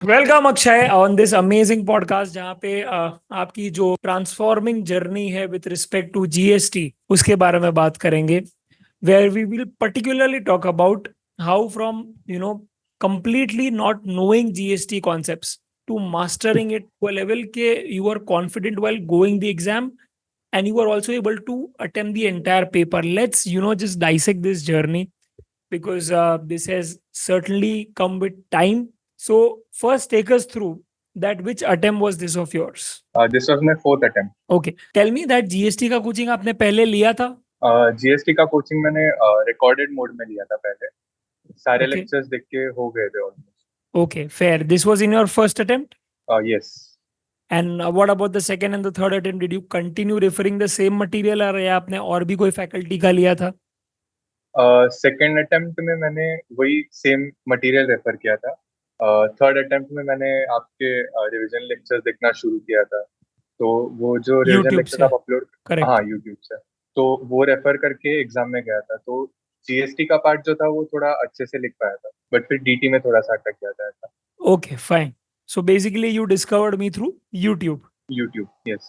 Welcome Akshay on this amazing podcast जहाँ पे आपकी जो ट्रांसफॉर्मिंग जर्नी है विथ रिस्पेक्ट टू जीएसटी उसके बारे में बात करेंगे where we will particularly talk about how from completely not knowing GST concepts to mastering it to a level के you are confident while going the exam and you are also able to attempt the entire paper. Let's just dissect this journey because this has certainly come with time. So first take us through that which attempt was this of yours? This was my fourth attempt. Okay. Tell me that GST का coaching आपने पहले लिया था? GST का coaching मैंने recorded mode में लिया था पहले. सारे Okay. लेक्चर्स देख के हो गए थे almost. Okay, fair. This was in your first attempt? Yes. And what about the second and the third attempt? Did you continue referring the same material or या आपने और भी कोई फैकल्टी का लिया था? सेकेंड अटेम्प्ट में मैंने वही सेम मटेरियल रेफर किया था. थर्ड अटेम्प्ट में मैंने आपके रिवीजन लेक्चर्स देखना शुरू किया था. तो वो जो रिवीजन YouTube लेक्चर से आप अपलोड. करेक्ट. हाँ, यूट्यूब से. तो वो रेफर करके एग्जाम में गया था. तो जीएसटी का पार्ट जो था वो थोड़ा अच्छे से लिख पाया था, बट फिर डीटी में थोड़ा सा अटक गया था ऐसा. Okay, fine. So basically you discovered me through YouTube. YouTube. Yes.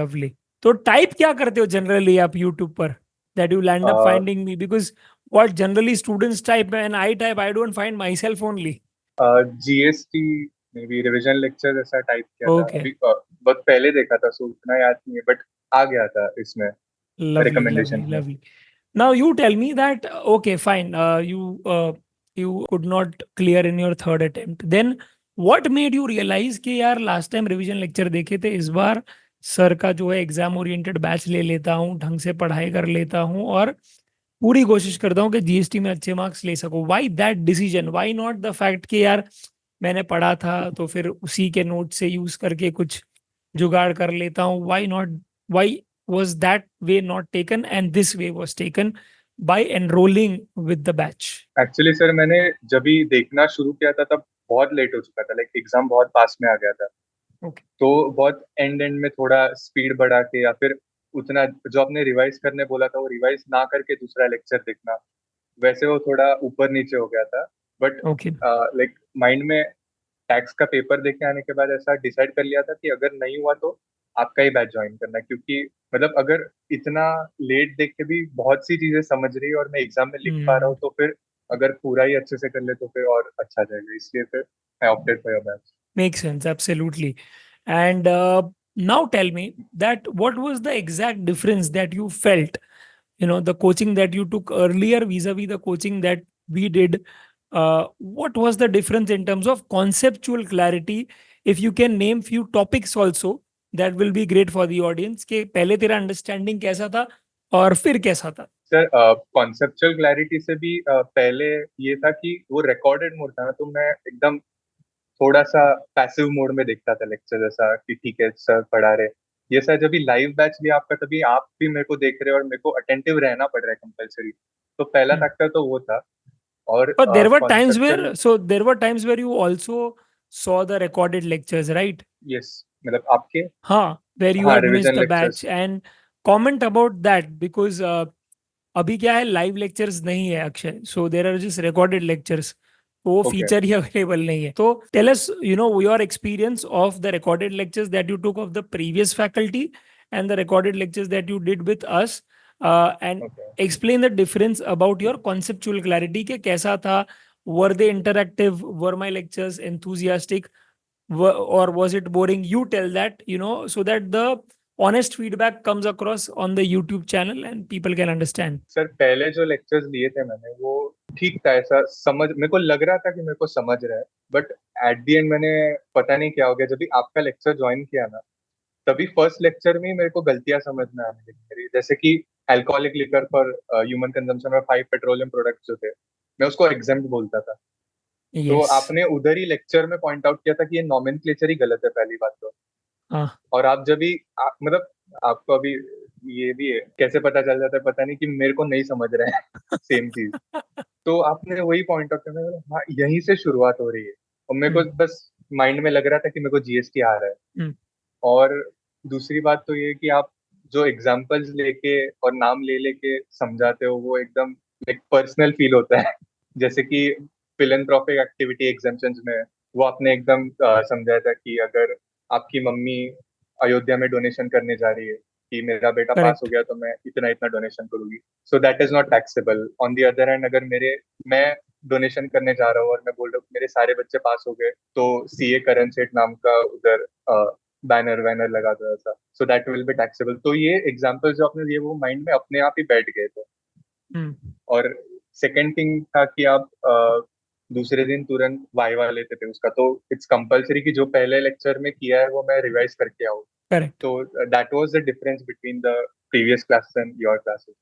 Lovely. तो टाइप क्या करते हो जनरली आप YouTube पर that you land up finding me because what generally students type and I type I don't find myself only. GST में भी revision lecture ऐसा type किया था. Okay. अभी बहुत पहले देखा था, सो उतना याद नहीं है, बट आ गया था इसमें Lovely, रिकमेंडेशन lovely, में. lovely. Now you tell me that okay, fine. You could not clear in your third attempt. Then what made you realize कि यार last time revision lecture देखे थे, इस बार सर का जो है एग्जाम ओरिएंटेड बैच ले लेता हूँ, ढंग से पढ़ाई कर लेता हूँ और पूरी कोशिश करता हूँ कि जीएसटी में अच्छे मार्क्स ले सकूँ. Why that decision? Why not the fact कि यार मैंने पढ़ा था तो फिर उसी के नोट से यूज करके कुछ जुगाड़ कर लेता हूँ. Why not? Why was that way not taken and this way was taken by enrolling with the batch? Actually sir, मैंने जब भी देखना शुरू किया था तब बहुत लेट हो चुका था. लाइक एग्जाम बहुत पास में आ गया था. Okay. तो बहुत एंड में थोड़ा स्पीड बढ़ा के या फिर उतना जो आपने रिवाइज करने बोला था वो रिवाइज ना करके दूसरा लेक्चर देखना, वैसे वो थोड़ा ऊपर नीचे हो गया था. But Okay. लाइक माइंड में टैक्स का पेपर देख के आने के बाद ऐसा डिसाइड कर लिया था कि अगर नहीं हुआ तो आपका ही बैच ज्वाइन करना, क्योंकि मतलब अगर इतना लेट देख के भी बहुत सी चीजें समझ रही है और मैं एग्जाम में लिख पा रहा हूँ, तो फिर अगर पूरा ही अच्छे से कर ले तो फिर और अच्छा जाएगा. इसलिए फिर I opted for your batch. Makes sense, absolutely. And now tell me that what was the exact difference that you felt, the coaching that you took earlier vis-a-vis the coaching that we did. What was the difference in terms of conceptual clarity? If you can name few topics also, that will be great for the audience. कि पहले तेरा understanding कैसा था और फिर कैसा था? Sir, conceptual clarity से भी पहले ये था कि वो रिकॉर्डेड मोड था ना, तो मैं एकदम थोड़ा सा पैसिव मोड में देखता था लेक्चर, जैसा कि ठीक है सर पढ़ा रहे. ये सर जब भी लाइव बैच लिया आपका, तभी आप भी मेरे को देख रहे हो और मेरे को अटेंटिव रहना पड़ रहा है कंपलसरी. तो पहला Hmm. फैक्टर तो वो था. और But conceptual. there were times where you also saw the recorded lectures, right? Yes, मतलब आपके. हाँ, where you हाँ, had missed revision the lectures. batch and comment about that because अभी क्या है लाइव लेक्चर्स नहीं है Akshay, so there are just recorded lectures. वो ओके. फीचर ही अवेलेबल नहीं है. तो tell us, your experience of the recorded lectures that you took of the previous faculty and the recorded lectures that you did with us, and okay. explain the difference about your conceptual clarity के कैसा था. Were they interactive? Were my lectures enthusiastic? Or was it boring? You tell that, so that the honest feedback comes across on the YouTube channel and people can understand. Sir, पहले जो lectures लिए थे मैंने वो ठीक था. ऐसा समझ मेरे को लग रहा था कि मेरे को समझ रहा है, बट एट द एंड मैंने पता नहीं क्या हो गया, जब भी आपका लेक्चर ज्वाइन किया ना, तभी फर्स्ट लेक्चर में ही मेरे को गलतियां समझ में आने लगी मेरी. जैसे कि alcoholic liquor for human consumption में 5 पेट्रोलियम प्रोडक्ट्स जो थे, मैं उसको एग्जेम्प्ट बोलता था. तो Yes. आपने उधर ही लेक्चर में पॉइंट आउट किया था कि ये नॉमेनक्लेचर ही गलत है, पहली बात तो. हाँ. और आप जब भी मतलब आपको अभी ये भी है, कैसे पता चल जाता है पता नहीं, कि मेरे को नहीं समझ रहे हैं सेम चीज. तो आपने वही पॉइंट आउट करना, हाँ यहीं से शुरुआत हो रही है. और मेरे को हम्म. बस माइंड में लग रहा था कि मेरे को जीएसटी आ रहा है. हम्म. और दूसरी बात तो ये कि आप जो एग्जाम्पल्स लेके और नाम ले लेके समझाते हो, वो एकदम लाइक पर्सनल फील होता है. जैसे कि फिलैंथ्रोपिक एक्टिविटी एग्जाम्पशंस में वो आपने एकदम समझाया था कि अगर आपकी मम्मी अयोध्या में डोनेशन करने जा रही है कि मेरा बेटा पास हो करेक्ट। गया तो मैं इतना इतना डोनेशन करूंगी, so that is not taxable. On the other hand, अगर मैं डोनेशन करने जा रहा हूँ और मैं बोल रहा हूँ मेरे सारे बच्चे पास हो गए, तो सीए करण सेठ नाम का उधर बैनर वैनर लगा दो ऐसा, so that will be taxable. तो ये एग्जाम्पल जो आपने दिए वो माइंड में अपने आप ही बैठ गए थे। हम्म। और सेकंड थिंग था कि आप दूसरे दिन तुरंत वाइवा लेते थे उसका, तो इट्स कंपलसरी कि जो पहले लेक्चर में किया है वो मैं रिवाइज करके आऊँ। करेक्ट। तो that was the difference between the previous classes and your classes.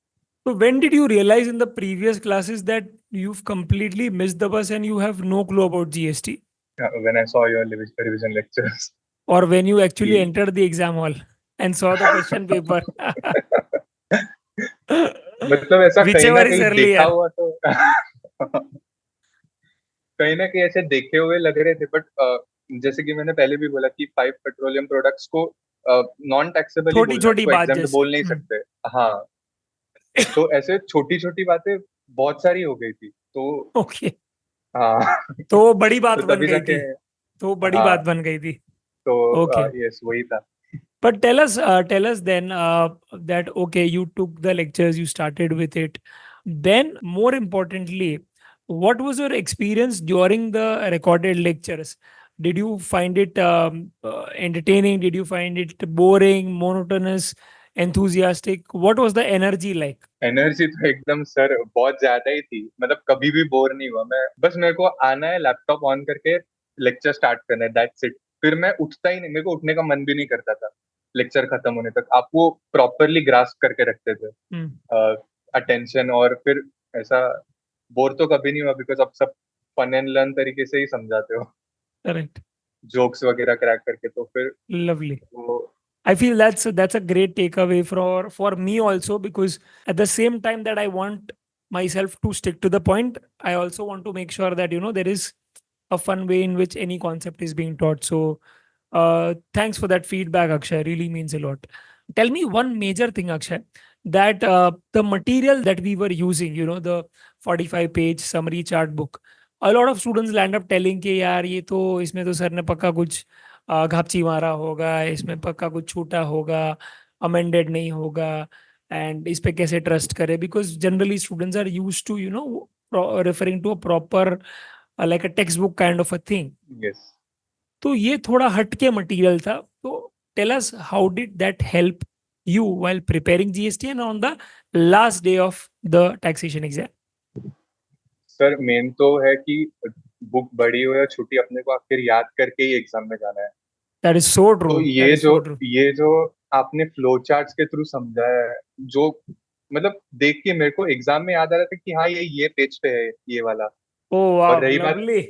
So when did you realize in the previous classes that you've completely missed the bus and you have no clue about GST? When I saw your revision lectures. Or when you actually कि entered the exam hall and saw the question paper? मतलब ऐसा कहीं ना Whichever is कहीं देखा earlier. हुआ तो कहीं ना कहीं ऐसे देखे हुए लग रहे थे, बट जैसे कि मैंने पहले भी बोला कि 5 पेट्रोलियम प्रोडक्ट्स को नॉन टैक्सेबल ही छोटी बोलना है, छोटी उसको बात एग्जाम्प्ट जैसे। बोल नहीं सकते। हाँ, तो ऐसे छोटी छोटी बातें बहुत सारी हो गई थी, तो ओके। हाँ। तो वो बड़ी तो बात बन तभी गई जाके थी। तो वो बड़ी हाँ, बात बन गई थी। तो ओके। यस वही था। But tell us then that okay, you took the lectures, you started with it. Then, more importantly, what was your experience during the recorded lectures? Did you find it entertaining? Did you find it boring, monotonous, enthusiastic? What was the energy like? Energy तो एकदम sir बहुत ज्यादा ही थी, मतलब कभी भी bore नहीं हुआ मैं। बस मेरे को आना है, लैपटॉप ऑन करके लेक्चर स्टार्ट करना है, दैट्स इट। फिर मैं उठता ही नहीं, मेरे को उठने का मन भी नहीं करता था लेक्चर खत्म होने तक। आप वो प्रॉपरली ग्रास्प करके रखते थे Hmm. अटेंशन, और फिर ऐसा बोर तो कभी नहीं हुआ, बिकॉज आप सब फन एंड लर्न तरीके से ही समझाते हो, Correct. जोक्स वगैरह क्रैक करके, तो फिर Lovely. वो I feel that's a great takeaway for me also, because at the same time that I want myself to stick to the point, I also want to make sure that there is a fun way in which any concept is being taught. So thanks for that feedback, Akshay. Really means a lot. Tell me one major thing, Akshay, that the material that we were using, the 45-page summary chart book, a lot of students land up telling कि यार ये तो इसमें तो sir ने पक्का कुछ घापची मारा होगा, इसमें पक्का कुछ छूटा होगा, अमेंडेड नहीं होगा, एंड इस पे कैसे ट्रस्ट करें, because generally students are use to referring to a proper like a textbook kind of a thing. Yes. तो ये थोड़ा हटके मटेरियल था। तो tell us how did that help you while preparing GST and on the last day of the taxation exam? Sir main तो है कि book बड़ी हो या छोटी, अपने को आखिर याद करके ही एग्जाम में जाना है। That is so तो true. That is so true. ये जो आपने फ्लो चार्ट्स के थ्रू समझाया है, जो मतलब देख के मेरे को एग्जाम में याद आ रहा था कि हाँ ये पेज पे है ये वाला। Oh और wow, lovely.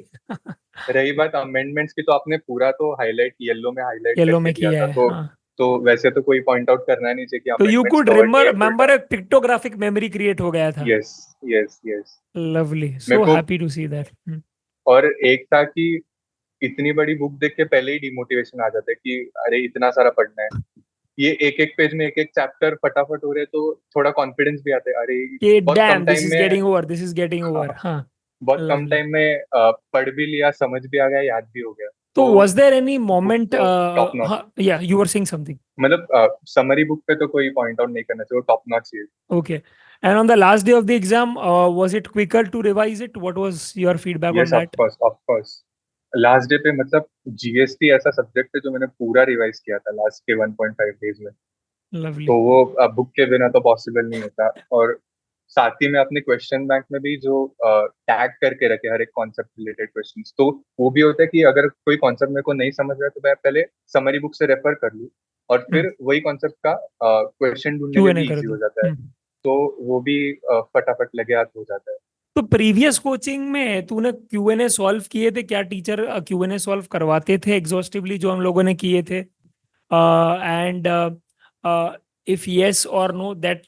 रही बात अमेंडमेंट्स की, तो आपने पूरा तो हाईलाइट येलो में हाईलाइट येलो करके में दिया किया था, है, तो हाँ। वैसे तो कोई पॉइंट आउट करना नहीं चाहिए कि तो you अमेंडमेंट्स could कवर्ड नहीं है full remember time. a pictographic memory create हो गया था। Yes, yes, yes. Lovely. मेरे So को happy to see that. और एक था कि इतनी बड़ी बुक देख के पहले ही डिमोटिवेशन आ जाता है कि अरे इतना सारा पढ़ना है। ये एक एक पेज में एक एक चैप्टर फटाफट हो रहे, तो थोड़ा कॉन्फिडेंस भी आता है, अरे कि बहुत कम damn, this टाइम is में। getting over, this is getting हाँ, over, हाँ। बहुत कम Lovely. टाइम में पढ़ भी लिया, समझ भी आ गया, याद भी हो गया, So तो was there any book moment, तो top notch. yeah, you were saying something. मतलब समरी बुक पे तो कोई पॉइंट आउट नहीं करना चाहिए, वो टॉप नॉच है। Okay. And on the last day of the exam, was it quicker to revise it? What was your feedback on yes, of that? Course, of course. Last day पे मतलब GST ऐसा subject है जो मैंने पूरा revise किया था last के 1.5 डेज में, तो Lovely. वो बुक के बिना तो पॉसिबल नहीं होता। और साथ ही में अपने क्वेश्चन बैंक में भी जो टैग करके रखे हर एक कॉन्सेप्ट रिलेटेड क्वेश्चंस, तो वो भी होता है कि अगर कोई कॉन्सेप्ट मेरे को नहीं समझ रहा है तो मैं पहले समरी बुक से रेफर कर लूँ, और Hmm. फिर वही कॉन्सेप्ट का क्वेश्चन ढूंढने में Q&A भी कर इजी हो दो। जाता है। तो वो भी फटाफट लगे हाथ हो जाता है। तो प्रीवियस कोचिंग में तूने Q&A सॉल्व किए थे क्या? टीचर Q&A सॉल्व करवाते थे एग्जॉस्टिवली जो हम लोगों ने किए थे? And if yes or no, that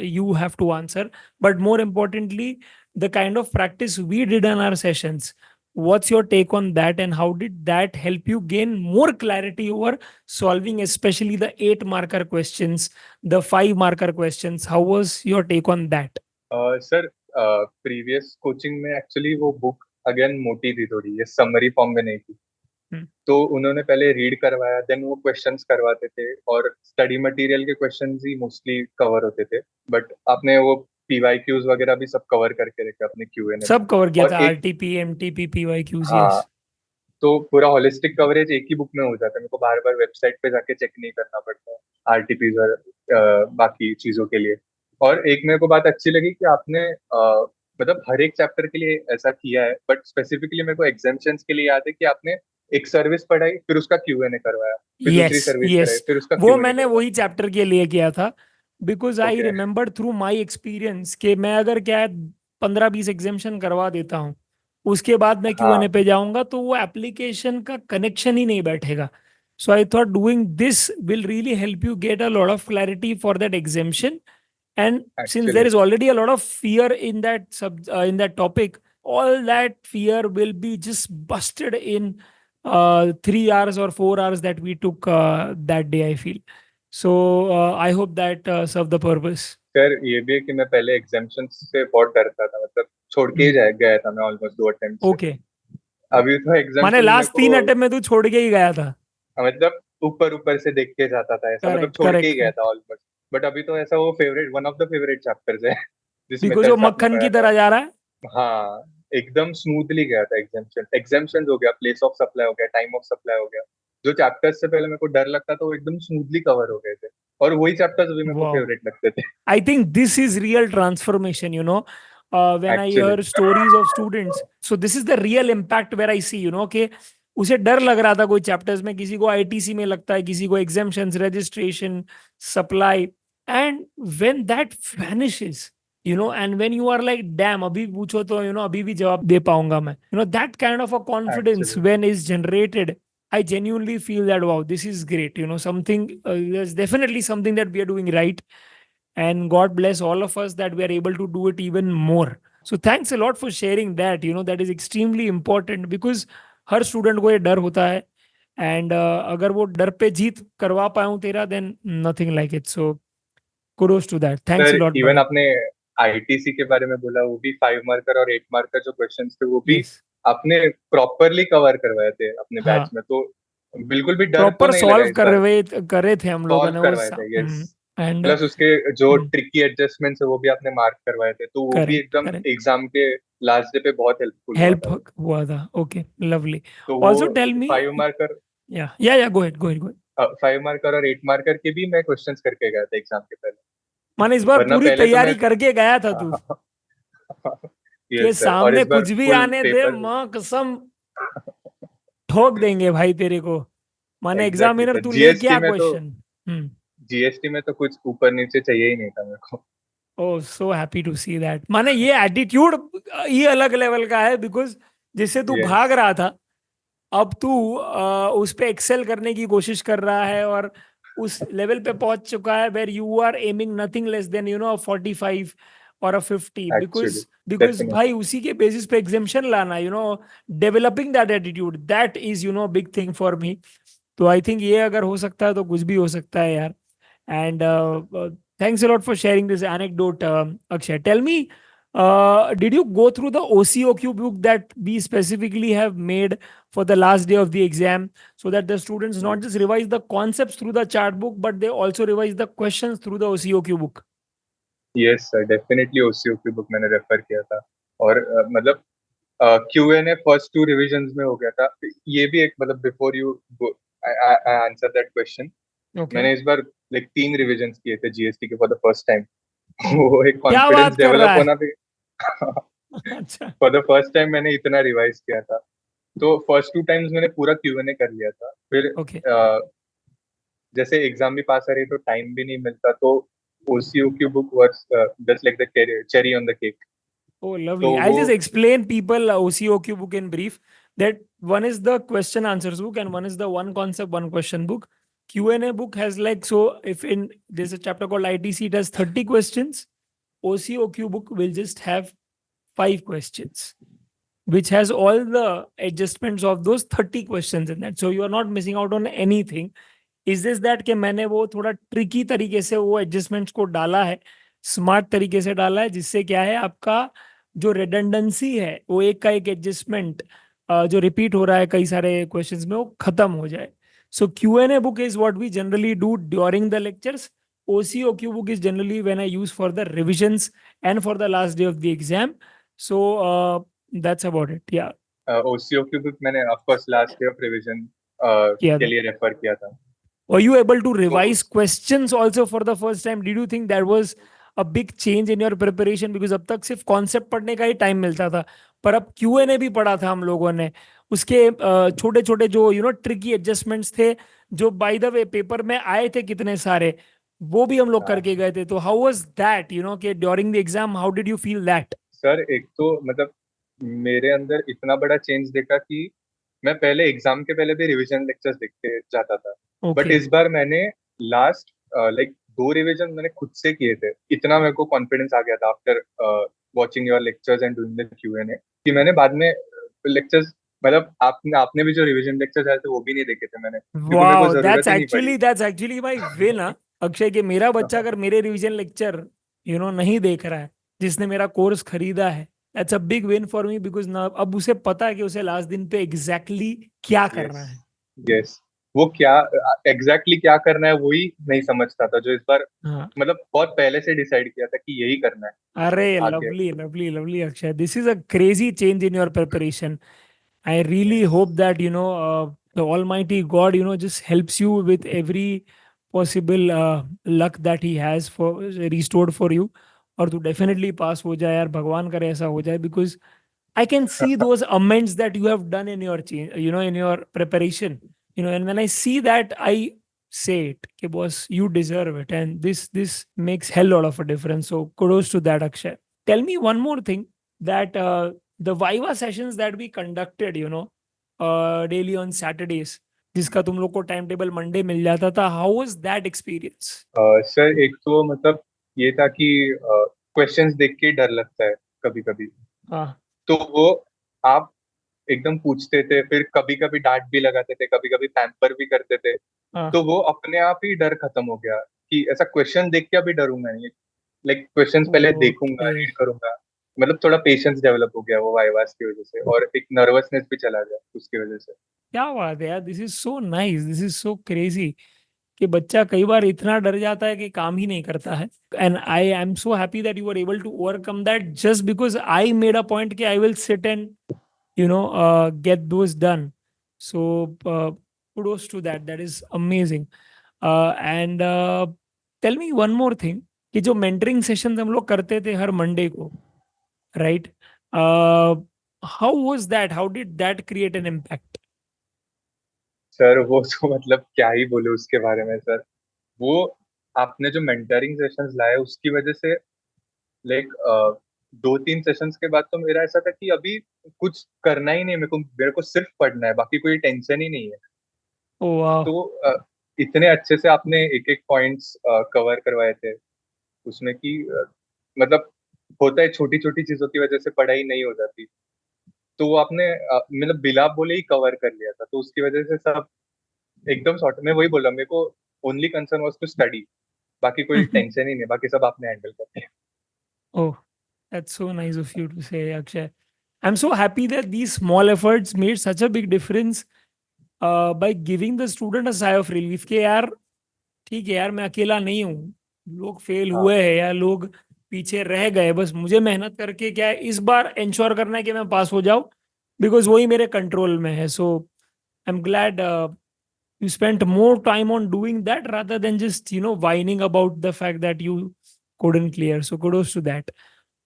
you have to answer. But more importantly, the kind of practice we did in our sessions, what's your take on that, and how did that help you gain more clarity over solving, especially the 8 marker questions, the 5 marker questions? How was your take on that? Sir previous coaching में actually वो book again मोटी थी थोड़ी, ये summary form में नहीं थी। हम्म, तो उन्होंने पहले रीड करवाया, देन वो क्वेश्चंस करवाते थे, और स्टडी मटेरियल के क्वेश्चंस ही मोस्टली कवर होते थे। बट आपने वो पीवाईक्यूज वगैरह भी सब कवर करके रखे अपने क्यूएनए में। सब कवर किया और था, एक, आरटीपी, एमटीपी, पीवाईक्यूज, हाँ, यस। तो पूरा होलिस्टिक कवरेज एक ही बुक में हो जाता है, मेरे को बार बार वेबसाइट पे जाके चेक नहीं करना पड़ता है आरटीपीज और बाकी चीजों के लिए। और एक मेरे को बात अच्छी लगी कि आपने मतलब हर एक चैप्टर के लिए ऐसा किया है, बट स्पेसिफिकली मेरे को एग्जाम्पशंस के लिए याद है कि आपने एक सर्विस पढ़ाई, फिर उसका क्यूएनए करवाया, फिर दूसरी यस, सर्विस कराई, यस, फिर उसका वो क्यूएनए मैंने करवाया। वही चैप्टर के लिए किया था, because I okay. Remember through my experience कि मैं अगर क्या है 15-20 एग्जामेशन करवा देता हूँ, उसके बाद मैं क्यूएनए हाँ, पे जाऊंगा तो वो एप्लीकेशन का कनेक्शन ही नहीं बैठेगा। So I thought doing this will really help you get a lot of clarity for that examination. And since there actually is already a lot of fear in in that topic, all that fear will be just busted in 3 hours or 4 hours that we took that day, I feel. So I hope that served the purpose. Sir ये भी है कि मैं पहले exemption से बहुत डरता था, मतलब छोड़ के ही Hmm. गया था मैं ऑलमोस्ट 2 अटेम्प्ट से। Okay. अभी तो माने एग्जाम्पशन मेरे लास्ट को, 3 अटेम्प्ट में तू छोड़ के ही गया था। मतलब ऊपर ऊपर से देख के जाता था ऐसा, मतलब करेक्ट, छोड़ के ही करेक्ट, गया था करेक्ट। ऑलमोस्ट। बट अभी तो ऐसा वो favourite, one of the favourite chapters है जिस बिकॉज वो मेथड से आपने मक्खन की पढ़ाया था। तरह जा रहा है। हाँ, एकदम स्मूथली गया था। एग्जाम्पशन हो गया, प्लेस ऑफ सप्लाई हो गया, टाइम ऑफ सप्लाई हो गया, जो चैप्टर्स से पहले मेरे को डर लगता था वो एकदम स्मूथली कवर हो गए थे। और वही चैप्टर्स अभी मेरे को वाह, फेवरेट लगते थे। I think this is real transformation, when I actually. hear stories of students. So this is the real impact where I see, कि उसे डर लग रहा था कोई चैप्टर्स में, किसी को आईटीसी में लगता है, किसी को exemptions, registration, supply, and when that vanishes, and when you are like damn, अभी पूछो तो अभी भी जवाब दे पाऊंगा मैं, that kind of a confidence actually when is generated. I genuinely feel that wow, this is great. Something, there's definitely something that we are doing right, and God bless all of us that we are able to do it even more. So thanks a lot for sharing that. That is extremely important because her student को ये डर होता है, and अगर वो डर पे जीत करवा पाऊं तेरा, then nothing like it. So kudos to that, thanks sir, a lot even buddy. आपने आईटीसी के बारे में बोला, वो भी 5 मार्कर और 8 मार्कर जो क्वेश्चंस थे वो भी यस. आपने प्रॉपरली कवर करवाए थे अपने बैच हाँ, में, तो बिल्कुल भी डर तो प्रॉपर नहीं लगा सॉल्व इस कर बार। रहे करे थे हम लोगों सॉल्व ने वो करवाए थे, यस। एंड प्लस उसके जो ट्रिकी एडजस्टमेंट्स है वो भी आपने मार्क करवाए थे, तो वो भी करेक्ट, एकदम करेक्ट. एग्जाम के लास्ट डे पे बहुत हेल्पफुल हुआ हेल्प था वो। हुआ था. Okay, lovely. तो वो ऑल्सो टेल मी. 5 मार्कर, या गो हेड, गो हेड, गो हेड. 5 मार्कर और 8 मार्कर के भी मैं क्वेश्चंस करके गया था एग्जाम के पहले। माने इस बार वरना पूरी पहले तो मैं तैयारी करके गया था तू, के यस सर, और सामने इस बार कुछ भी फुल आने दे, पेपर। माँ कसम ठोक देंगे भाई तेरे को. माने एग्जैक्टली एग्जामिनर सर, तू ले जीएसटी क्या में तो, क्वेश्चन. हम्म. जीएसटी में तो कुछ ऊपर नीचे चाहिए ही नहीं था मेरे को। Oh, so happy to see that. माने ये एटीट्यूड ये अलग लेवल का है, बिकॉज जिससे तू यस, भाग रहा था, अब तू उस पे एक्सेल करने की कोशिश कर रहा है, और उस लेवल पे पहुंच चुका है where you are aiming nothing less than 45 और 50, एक्चुअली, बिकॉज भाई डेफिनेटली। उसी के बेसिस पे एग्जामेशन लाना, developing that attitude, that is big thing for me. तो आई थिंक ये अगर हो सकता है तो कुछ भी हो सकता है यार. And thanks a lot for sharing this anecdote, Akshay. Tell me, did you go through the OCOQ book that we specifically have made for the last day of the exam, so that the students not just yes, revise the concepts through the chart book, but they also revise the questions through the OCOQ book? Yes sir, definitely OCO की book मैंने refer किया था। और मतलब Q&A first 2 revisions में हो गया था। ये भी एक, मतलब before you I answer that question, Okay. मैंने इस बार लाइक 3 रिविजन्स किए थे जीएसटी के फॉर द फर्स्ट टाइम। हम्म. वो एक क्या कॉन्फिडेंस बात कर डेवलप रहा है? होना भी अच्छा. फॉर द फर्स्ट टाइम मैंने इतना रिवाइज किया था। तो फर्स्ट 2 टाइम्स मैंने पूरा क्यूएनए कर लिया था। फिर Okay. जैसे एग्जाम भी पास आ रही तो टाइम भी नहीं मिलता, तो ओसीओ की book was just like the cherry on the cake. Oh, तो lovely. I'll वो, just explain people OCOQ book in brief. That one is the question answers book, and one is the one concept, one question book. Q&A book has like, so if in there's a chapter called ITC, it has 30 questions. OCOQ book will just have 5 questions, which has all the adjustments of those 30 questions in that. So you are not missing out on anything. Is this that कि मैंने वो थोड़ा tricky तरीके से वो adjustments को डाला है, स्मार्ट तरीके से डाला है, जिससे क्या है आपका जो रिडंडेंसी है वो एक का एक एडजस्टमेंट जो रिपीट हो रहा है कई सारे क्वेश्चंस में वो खत्म हो जाए. सो Q&A book is what we generally do during the lectures. OCOQ book is generally when I use for the revisions and for the last day of the exam. So that's about it. Yeah. OCO की book मैंने of course last year revision किया के था. लिए refer किया था. Were you able to तो revise questions also for the first time? Did you think that was a big change in your preparation? Because अब तक सिर्फ कॉन्सेप्ट पढ़ने का ही टाइम मिलता था, पर अब Q&A भी पढ़ा था हम लोगों ने. उसके छोटे छोटे जो ट्रिकी एडजस्टमेंट्स थे, जो बाय द वे पेपर में आए थे कितने सारे, वो भी हम लोग हाँ करके गए थे. तो हाउ वाज दैट, कि during the exam how did you feel that? Sir, एक तो मतलब मेरे अंदर इतना बड़ा चेंज देखा कि मैं पहले एग्जाम के पहले भी रिवीजन लेक्चर्स देखते जाता था. But okay. इस बार मैंने लास्ट लाइक 2 रिवीजन मैंने खुद से किए थे. इतना मेरे को कॉन्फिडेंस आ गया था after watching your lectures and doing the Q&A कि मैंने बाद में लेक्चर्स, मतलब आपने आपने भी जो रिवीजन लेक्चर्स आए थे वो भी नहीं देखे थे मैंने, क्योंकि मेरे को वाओ, जरूरत ही नहीं पड़ी. That's actually my win. Akshay, कि मेरा बच्चा अगर मेरे रिवीजन लेक्चर नहीं देख रहा है, जिसने मेरा कोर्स खरीदा है, that's a big win for me. Because ना अब उसे पता है कि उसे लास्ट दिन पे क्या यस, करना है. यस. वो क्या एग्जैक्टली क्या करना है वही नहीं समझता था, जो इस बार हाँ. मतलब बहुत पहले से डिसाइड किया था कि यही करना है अरे, आगे. Lovely lovely lovely Akshay, this is a crazy change in your preparation. I really yes, hope that the Almighty God just helps you with every possible luck that He has for restored for you, और तू definitely pass हो जाए यार, भगवान करे ऐसा हो जाए. Because I can see those amends that you have done in your change, in your preparation, and when I see that, I say it, कि boss, you deserve it, and this makes hell lot of a difference. So kudos to that, Akshay. Tell me one more thing, that the Viva sessions that we conducted, daily on Saturdays, जिसका तुम लोग को time table Monday मिल जाता था, how was that experience? Sir एक तो मतलब ये था कि क्वेश्चंस देख के डर लगता है कभी कभी. हाँ. तो वो आप एकदम पूछते थे, फिर कभी कभी डांट भी लगाते थे, कभी कभी पैम्पर भी करते थे. हाँ. तो वो अपने आप ही डर खत्म हो गया कि ऐसा क्वेश्चन देख के अभी डरूंगा नहीं. लाइक क्वेश्चंस पहले देखूंगा, ओके. रीड करूंगा. मतलब थोड़ा पेशेंस डेवलप हो गया वो वाइवास की वजह से, और एक नर्वसनेस भी चला गया उसकी वजह से. क्या बात है यार, this is so nice, this is so crazy, कि बच्चा कई बार इतना डर जाता है कि काम ही नहीं करता है. And I am so happy that you are able to overcome that, just because I made a point कि I will sit and get those done. So kudos to that. That is amazing. And tell me one more thing, कि जो mentoring session हम लोग करते थे हर Monday को, right? How was that, how did that create an impact? Sir वो तो मतलब क्या ही बोले उसके बारे में सर. वो आपने जो मेंटरिंग सेशंस लाए उसकी वजह से, लाइक 2-3 सेशंस के बाद तो मेरा ऐसा था कि अभी कुछ करना ही नहीं, मेरे को सिर्फ पढ़ना है, बाकी कोई टेंशन ही नहीं है. ओ वाह. तो इतने अच्छे से आपने एक एक पॉइंट्स कवर करवाए थे उसमें कि मतलब होता है छोटी छोटी चीजों की वजह से पढ़ाई नहीं हो जाती. तो वो आपने मतलब बिना बोले ही कवर कर लिया था, तो उसकी वजह से सब एकदम शॉर्ट में. वही बोला, मेरे को only concern was to study, बाकी कोई टेंशन ही नहीं, बाकी सब आपने हैंडल कर लिया. Oh, that's so nice of you to say, Akshay. I'm so happy that these small efforts made such a big difference by giving the student a sigh of relief, कि यार ठीक है यार, मैं अकेला नहीं हूँ. लोग फेल हाँ. हुए हैं या लोग पीछे रह गए, बस मुझे मेहनत करके क्या है, इस बार इंश्योर करना है कि मैं पास हो जाऊं, बिकॉज वही मेरे कंट्रोल में है. So I am glad you spent more time on doing that rather than just whining about the fact that you couldn't clear. So kudos to that.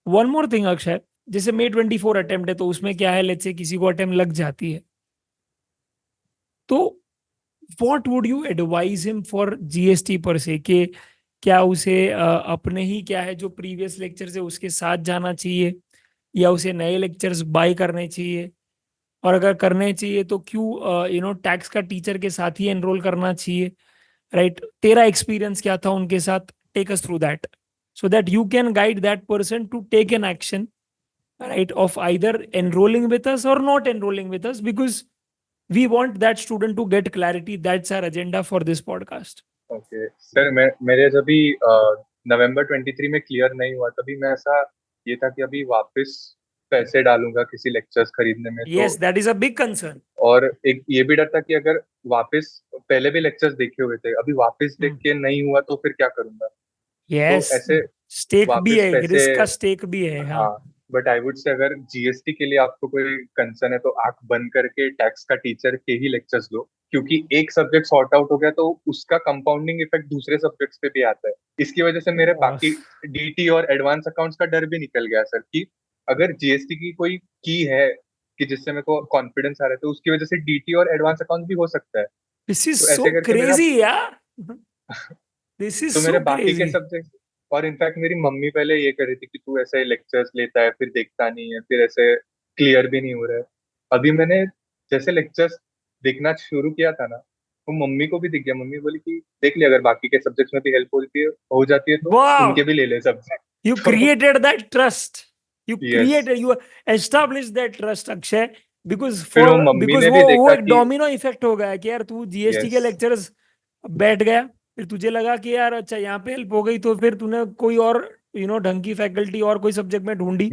One more thing, Akshay, जैसे May 24 attempt है, तो उसमें क्या है, let's say किसी को attempt लग जाती है, तो what would you advise him for GST पर से, कि क्या उसे अपने ही क्या है जो प्रीवियस लेक्चर है उसके साथ जाना चाहिए, या उसे नए लेक्चर्स बाय करने चाहिए, और अगर करने चाहिए तो क्यों टैक्स का टीचर के साथ ही एनरोल करना चाहिए, राइट? तेरा एक्सपीरियंस क्या था उनके साथ? Take us through that, so that you can guide that person to take an action, right, of either enrolling with us or not enrolling with us, because we want that student to get clarity. That's our agenda for this podcast. Okay sir, मेरे जब भी नवंबर 23 में clear नहीं हुआ, तभी मैं ऐसा ये था कि अभी वापस पैसे डालूंगा किसी लेक्चर्स खरीदने में, तो Yes, that is a big concern. और एक ये भी डर था कि अगर वापस, पहले भी लेक्चर्स देखे हुए थे, अभी वापस देख Hmm. के नहीं हुआ तो फिर क्या करूंगा, तो Yes, ऐसे स्टेक भी वापस है, पैसे। रिस्क का स्टेक भी है, हाँ. हाँ, बट आई वुड से अगर जीएसटी के लिए आपको कोई कंसर्न है तो आंख बंद करके टैक्स का टीचर के ही लेक्चर्स लो, क्योंकि एक सब्जेक्ट सॉर्ट आउट हो गया तो उसका कंपाउंडिंग इफेक्ट दूसरे सब्जेक्ट्स पे भी आता है। इसकी वजह से मेरे Wow. बाकी डीटी और एडवांस अकाउंट्स का डर भी निकल गया सर, कि अगर जीएसटी की कोई की है कि जिससे मेरे को कॉन्फिडेंस आ रहा है, तो उसकी वजह से डीटी और एडवांस अकाउंट भी हो सकता है। This is तो ऐसे so करके मेरा, crazy, यार. This is तो मेरे so बाकी के crazy. सब्जेक्ट, और इनफैक्ट मेरी मम्मी पहले ये कर रही थी कि तू ऐसे लेक्चर्स लेता है फिर देखता नहीं है, फिर ऐसे क्लियर भी नहीं हो रहा है। अभी मैंने जैसे लेक्चर्स देखना शुरू किया था ना, तो मम्मी को भी दिख गया, मम्मी बोली कि देख ले, अगर बाकी के सब्जेक्ट्स में भी हेल्प होती है, हो जाती है तो इनके Wow. भी ले ले सब्जेक्ट। You तो created that trust. Yes, You established that trust, Akshay. Because फिर वो for मम्मी because ने भी वो देखा एक कि डोमिनो इफेक्ट हो गया कि यार तू जीएसटी के यस, लेक्चर्स बैठ गया, फिर तुझे लगा कि यार अच्छा यहाँ पे हेल्प हो गई, तो फिर तूने कोई और ढंग की फैकल्टी और कोई सब्जेक्ट में ढूंढी,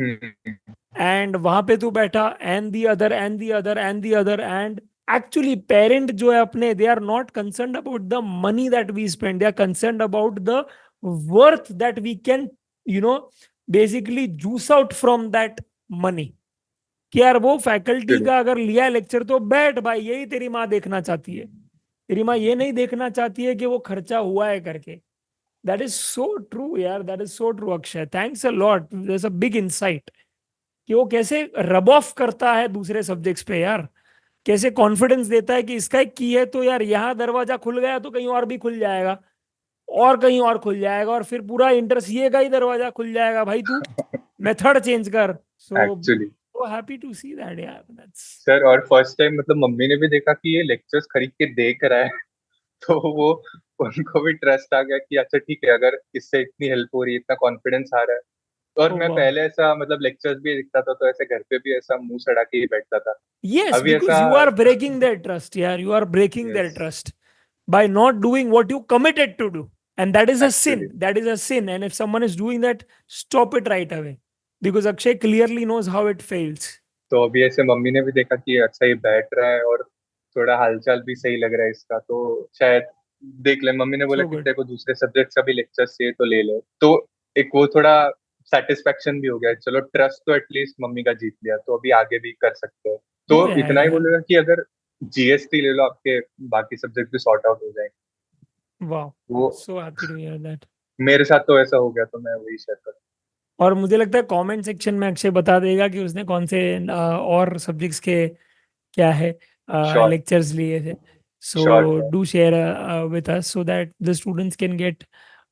एंड वहां पे तू बैठा, and the other and the other and the other, and actually parent जो है अपने, they are not concern about the money that we spend, they are concern about the worth that we can you know basically juice out from that money. कि यार वो faculty का अगर लिया lecture तो बैठ भाई, यही तेरी माँ देखना चाहती है. तेरी माँ ये नहीं देखना चाहती है कि वो खर्चा हुआ है करके. दैट इज सो ट्रू यार, that is so true Akshay, thanks a lot, there a big insight. कि वो कैसे रब ऑफ करता है दूसरे सब्जेक्ट्स पे यार, कैसे कॉन्फिडेंस देता है कि इसका एक की है तो यार यहाँ दरवाजा खुल गया तो कहीं और भी खुल जाएगा, और कहीं और खुल जाएगा, और फिर पूरा इंटर सीए का ही दरवाजा खुल जाएगा भाई, तू मेथड चेंज कर. So actually so happy to see that यार, that's सर, और फर्स्ट टाइम मतलब मम्मी ने भी देखा कि ये लेक्चर्स खरीद के देख रहा है, तो वो, उनको भी ट्रस्ट आ गया कि अच्छा ठीक है, अगर इससे इतनी हेल्प हो रही है, इतना कॉन्फिडेंस आ रहा है। और oh मैं wow. पहले ऐसा मतलब लेक्चर्स भी देखता था तो ऐसे घर पे भी ऐसा मुंह सड़ा के ही बैठता था। Yes, अभी because ऐसा, you are breaking their trust. Yeah, you are breaking their yes, trust by not doing what you committed to do. And that is a actually sin. That is a sin. And if someone is doing that, stop it right away. Because Akshay clearly knows how it fails. तो अभी ऐसे mummy ने भी देखा कि अच्छा ये बैठ रहा है और थोड़ा हालचाल भी सही लग रहा है इसका, तो शायद देख ले। मम्मी ने बोला So कि good. तेरे को दूसरे सब्जेक्ट का भी लेक्चर चाहिए तो ले ले, तो एक वो थोड़ा सेटिस्फेक्शन भी हो गया, चलो ट्रस्ट तो एटलीस्ट मम्मी का जीत लिया, तो अभी आगे भी कर सकते हो। तो Oh yeah, इतना ही yeah. बोलेगा कि अगर जीएसटी ले लो, आपके बाकी सब्जेक्ट भी सॉर्ट आउट हो जाएंगे। Wow. वो So happy to hear that. मेरे साथ तो ऐसा हो गया, तो मैं वही शेयर कर। और मुझे लगता है कमेंट सेक्शन में अक्षय बता देगा कि उसने कौन से और सब्जेक्ट्स के क्या है श्योर, लेक्चर्स लिए थे. Sure, so do share with us so that the students can get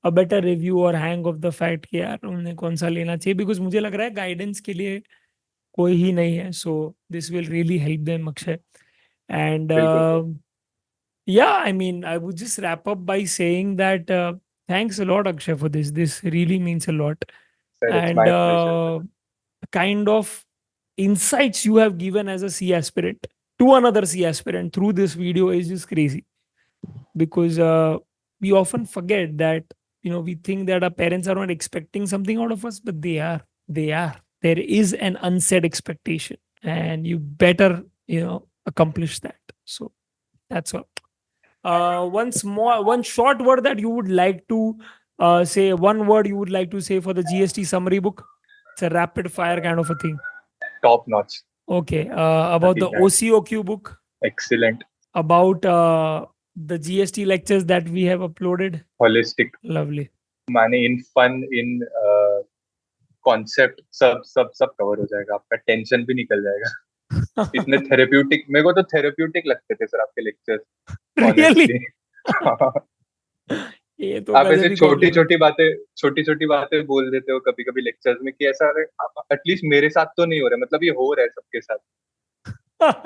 a better review और हैंग ऑफ द फैक्ट कि यार उन्हें कौन सा लेना चाहिए, बिकॉज मुझे लग रहा है गाइडेंस के लिए कोई ही नहीं है. So this will really help them Akshay. And बिल्कुल sir. yeah, I mean, I would just wrap up by saying that thanks a lot Akshay for this really means a lot. Sir it's And my pleasure. kind of insights you have given as a C aspirant to another C aspirant through this video is just crazy, because we often forget that we think that our parents are not expecting something out of us, but they are there is an unsaid expectation, and you better accomplish that. So that's all. One short word that you would like to say, one word you would like to say for the GST summary book. It's a rapid fire kind of a thing. Top notch, Okay. About the OCOQ book, excellent, about the GST lectures that we have uploaded. Holistic, Lovely. माने इन fun, इन concept, सब सब सब cover हो जाएगा, आपका tension भी निकल जाएगा। इतने थेरेप्यूटिक, मेरे को तो थेरेप्यूटिक लगते थे सर आपके लेक्चर्स, Really? ऑनेस्टली। ये तो आप ऐसे गजब ही कॉम्प्लीमेंट. छोटी छोटी बातें बोल देते हो कभी कभी लेक्चर्स में कि ऐसा एटलीस्ट मेरे साथ तो नहीं हो रहा है, मतलब ये हो रहा है सबके साथ।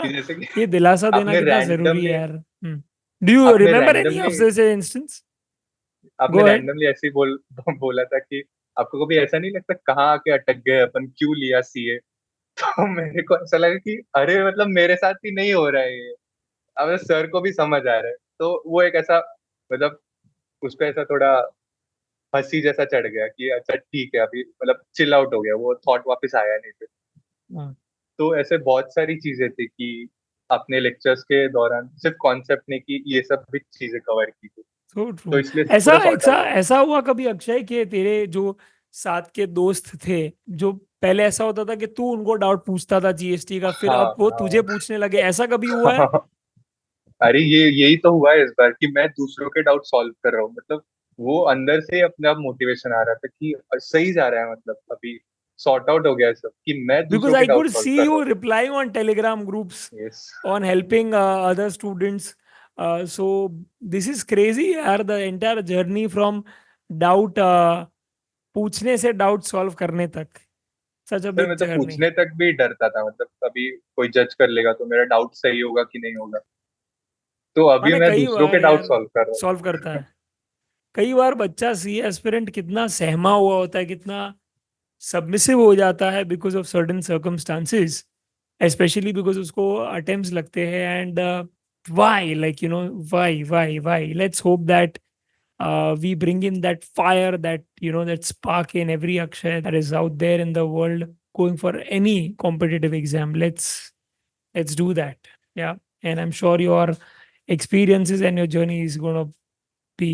कि जैसे कि ये दिलासा देना आपने कितना जरूरी है रैंडमली यार. डू यू आपने remember any of randomly this instance? आपने गो अहेड. रैंडमली ऐसे ही बोला था कि आपको कभी ऐसा नहीं लगता कहाँ आके अटक गए अपन, क्यों लिया सीए? तो मेरे को ऐसा लगा कि अरे मतलब मेरे साथ ही नहीं हो रहा है ये, अब सर को भी समझ आ रहा है, तो वो एक ऐसा मतलब उस पर ऐसा थोड़ा हंसी जैसा चढ़ गया कि अच्छा ठीक है, अभी मतलब चिल आउट हो गया, वो थॉट वापस आया नहीं फिर। हाँ, तो ऐसे बहुत सारी चीजें थी कि अपने लेक्चर्स के दौरान सिर्फ कॉन्सेप्ट नहीं की, ये सब भी चीजें कवर की थी, सो तो ट्रू। इसलिए ऐसा पूरा सॉर्ट ऐसा आउट हो गया। ऐसा हुआ कभी अक्षय कि तेरे जो साथ के दोस्त थे, जो पहले ऐसा होता था कि तू उनको डाउट पूछता था जीएसटी का, फिर हाँ अब वो तुझे हाँ। पूछने लगे, ऐसा कभी हुआ है? अरे ये यही तो हुआ है इस बार कि मैं दूसरों के डाउट सॉल्व कर रहा हूँ, मतलब वो अंदर से ही अपने आप मोटिवेशन आ रहा था कि सही जा रहा है, मतलब अभी सॉर्ट आउट हो गया है सब, कि मैं Because दूसरों के I doubt could solve see कर रहा you replying on Telegram groups हूँ। Yes. on helping other students. So this is crazy यार, the entire journey from doubt पूछने से डाउट सॉल्व करने तक, such a फिर big मैं तो journey. पूछने तक भी डरता था, मतलब अभी कोई जज कर लेगा तो मेरा डाउट सही होगा कि नहीं होगा, तो अभी मैंने मैं कई दूसरों के बार डाउट यार सॉल्व कर रहा सॉल्व करता हूँ। है। कई बार बच्चा सी एस्पिरेंट कितना सहमा हुआ होता है, कितना सबमिसिव हो जाता है because of certain circumstances, especially because उसको अटेम्प्ट्स लगते हैं and why, like you know, why let's hope that we bring in that fire, that you know, that spark in every Akshay that is out there in the world going for any competitive exam. Let's do that. Yeah. And I'm sure your experiences and your journey is going to be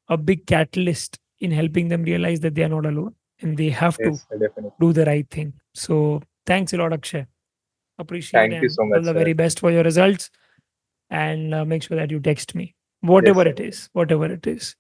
a big catalyst in helping them realize that they are not alone and they have to yes definitely. do the right thing. So thanks a lot, Akshay. Appreciate thank you and so all much the sir. very best for your results. And make sure that you text me, yes whatever sir. it is, whatever it is.